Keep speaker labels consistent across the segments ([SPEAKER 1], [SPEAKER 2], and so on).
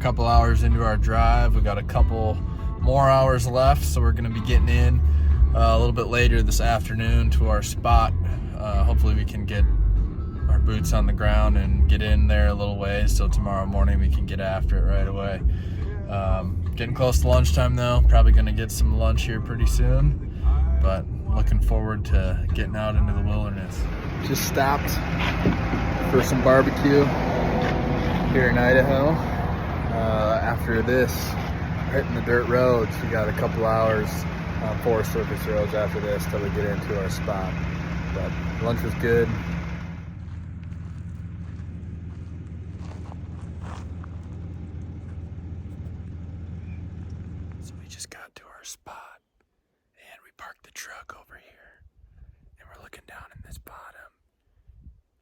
[SPEAKER 1] couple hours into our drive. We got a couple more hours left, so we're going to be getting in a little bit later this afternoon to our spot. Hopefully we can get our boots on the ground and get in there a little ways, so tomorrow morning we can get after it right away. Getting close to lunchtime though, probably going to get some lunch here pretty soon, but looking forward to getting out into the wilderness. Just stopped for some barbecue here in Idaho. After this, hitting the dirt roads. We got a couple hours on 4 surface roads after this till we get into our spot. But lunch was good. So we just got to our spot and we parked the truck over here and we're looking down in this bottom.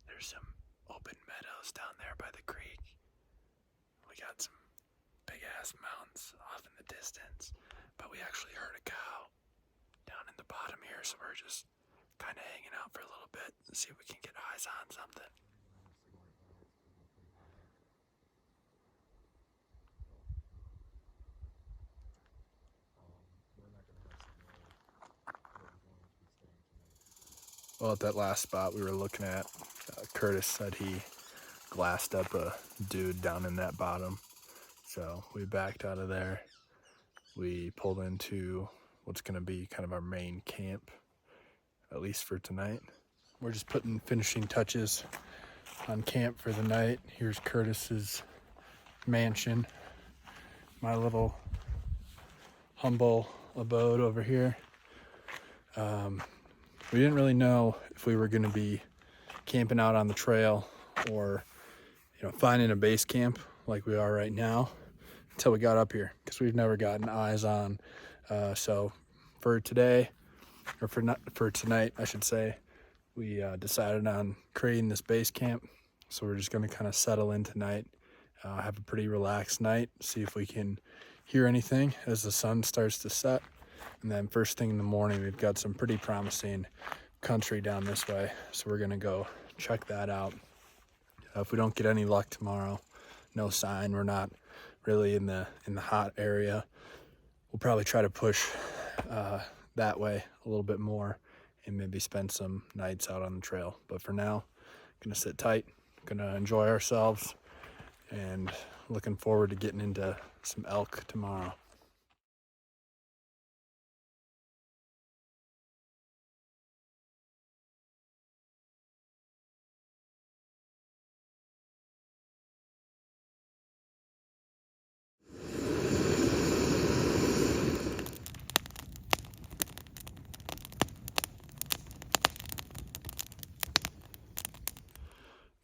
[SPEAKER 1] There's some open meadows down there by the creek. We got some big ass mountains off in the distance, but we actually heard a cow down in the bottom here, so we're just kind of hanging out for a little bit and see if we can get eyes on something. Well, at that last spot we were looking at, Curtis said he glassed up a dude down in that bottom. So we backed out of there. We pulled into what's going to be kind of our main camp, at least for tonight. We're just putting finishing touches on camp for the night. Here's Curtis's mansion, my little humble abode over here. We didn't really know if we were going to be camping out on the trail or, finding a base camp like we are right now until we got up here, because we've never gotten eyes on. So for today, or for tonight, I should say, we decided on creating this base camp. So we're just going to kind of settle in tonight, have a pretty relaxed night, see if we can hear anything as the sun starts to set. And then first thing in the morning, we've got some pretty promising country down this way. So we're going to go check that out. If we don't get any luck tomorrow, no sign, we're not really in the hot area, we'll probably try to push that way a little bit more and maybe spend some nights out on the trail. But for now, gonna sit tight, gonna enjoy ourselves, and looking forward to getting into some elk tomorrow.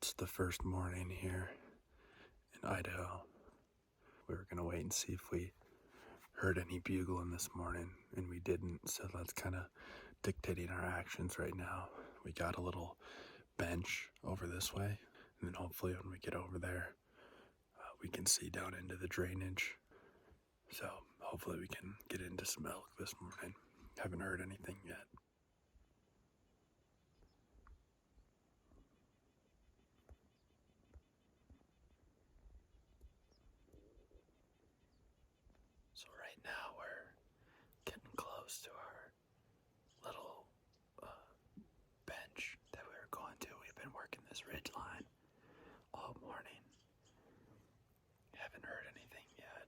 [SPEAKER 1] It's the first morning here in Idaho. We were gonna wait and see if we heard any bugling this morning, and we didn't, so that's kind of dictating our actions right now. We got a little bench over this way, and then hopefully when we get over there, we can see down into the drainage. So hopefully we can get into some elk this morning. Haven't heard anything yet. So right now we're getting close to our little bench that we were going to. We've been working this ridge line all morning. Haven't heard anything yet.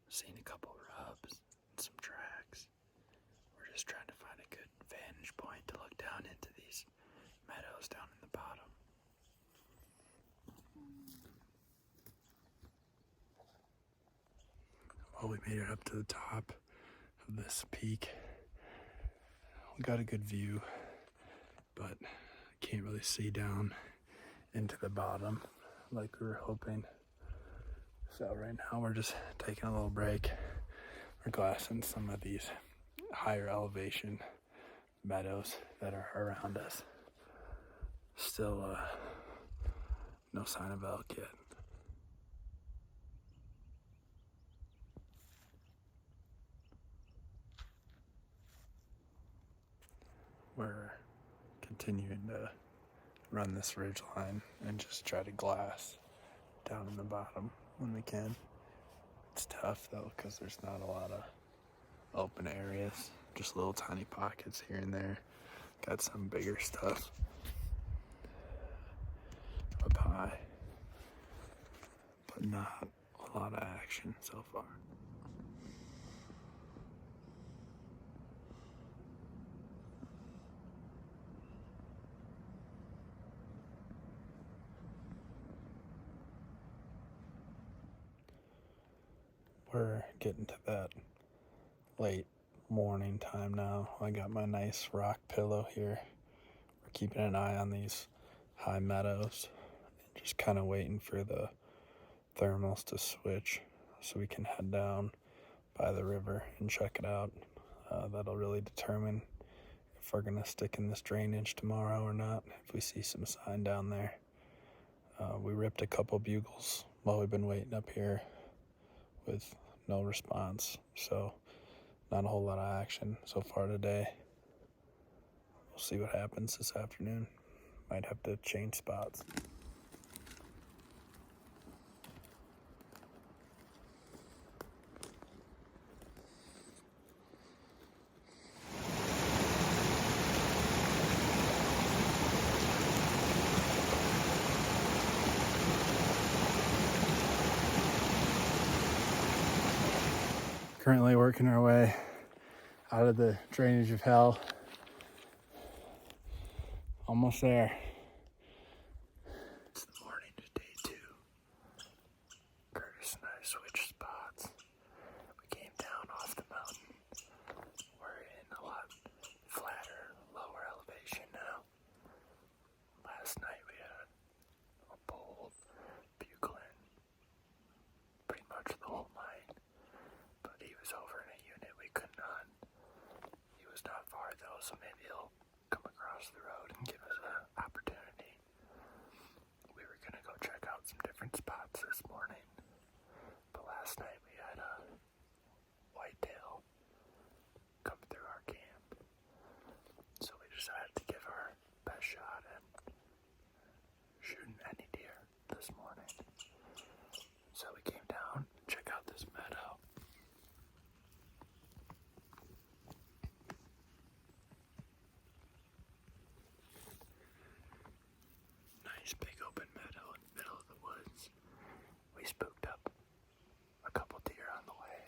[SPEAKER 1] Seen a couple rubs and some tracks. We're just trying to find a good vantage point to look down into these meadows down in the bottom. Well, we made it up to the top of this peak. We got a good view, but can't really see down into the bottom like we were hoping. So right now we're just taking a little break. We're glassing some of these higher elevation meadows that are around us. Still no sign of elk yet. We're continuing to run this ridge line and just try to glass down in the bottom when we can. It's tough though because there's not a lot of open areas, just little tiny pockets here and there. Got some bigger stuff up high, but not a lot of action so far. We're getting to that late morning time now. I got my nice rock pillow here. We're keeping an eye on these high meadows and just kind of waiting for the thermals to switch so we can head down by the river and check it out. That'll really determine if we're gonna stick in this drainage tomorrow or not, if we see some sign down there. We ripped a couple bugles while we've been waiting up here with no response, so not a whole lot of action so far today. We'll see what happens this afternoon. Might have to change spots. Currently working our way out of the drainage of hell. Almost there. It's the morning of day 2. Curtis and I switched spots. We came down off the mountain. We're in a lot flatter, lower elevation now. Last night we had a bold bugling pretty much the whole night. But he was over in a unit we could not. He was not far though, so maybe he'll come across the road and give us an opportunity. We were gonna go check out some different spots this morning, but last night we had a whitetail come through our camp, so we decided to give our best shot at shooting any deer this morning. So we came down, check out this meadow. Nice big open meadow in the middle of the woods. We spooked up a couple deer on the way.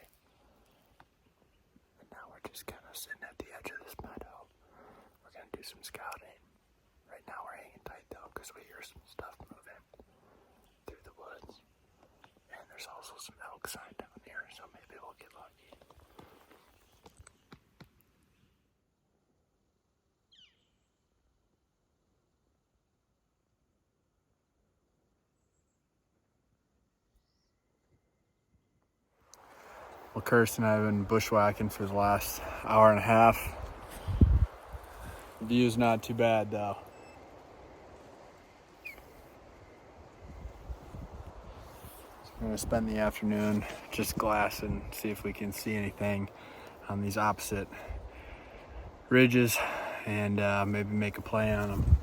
[SPEAKER 1] And now we're just kind of sitting at the edge of this meadow. We're going to do some scouting. Right now we're hanging tight though because we hear some stuff moving through the woods. And there's also some elk sign down here, so maybe we'll get lucky. Well, Curtis and I have been bushwhacking for the last hour and a half. The view's not too bad though. So we're gonna spend the afternoon just glassing, see if we can see anything on these opposite ridges and maybe make a play on them.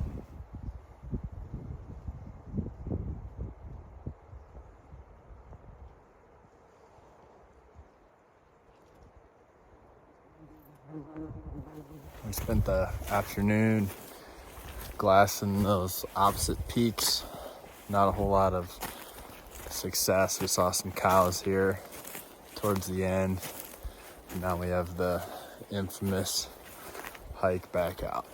[SPEAKER 1] We spent the afternoon glassing those opposite peaks. Not a whole lot of success. We saw some cows here towards the end. And now we have the infamous hike back out.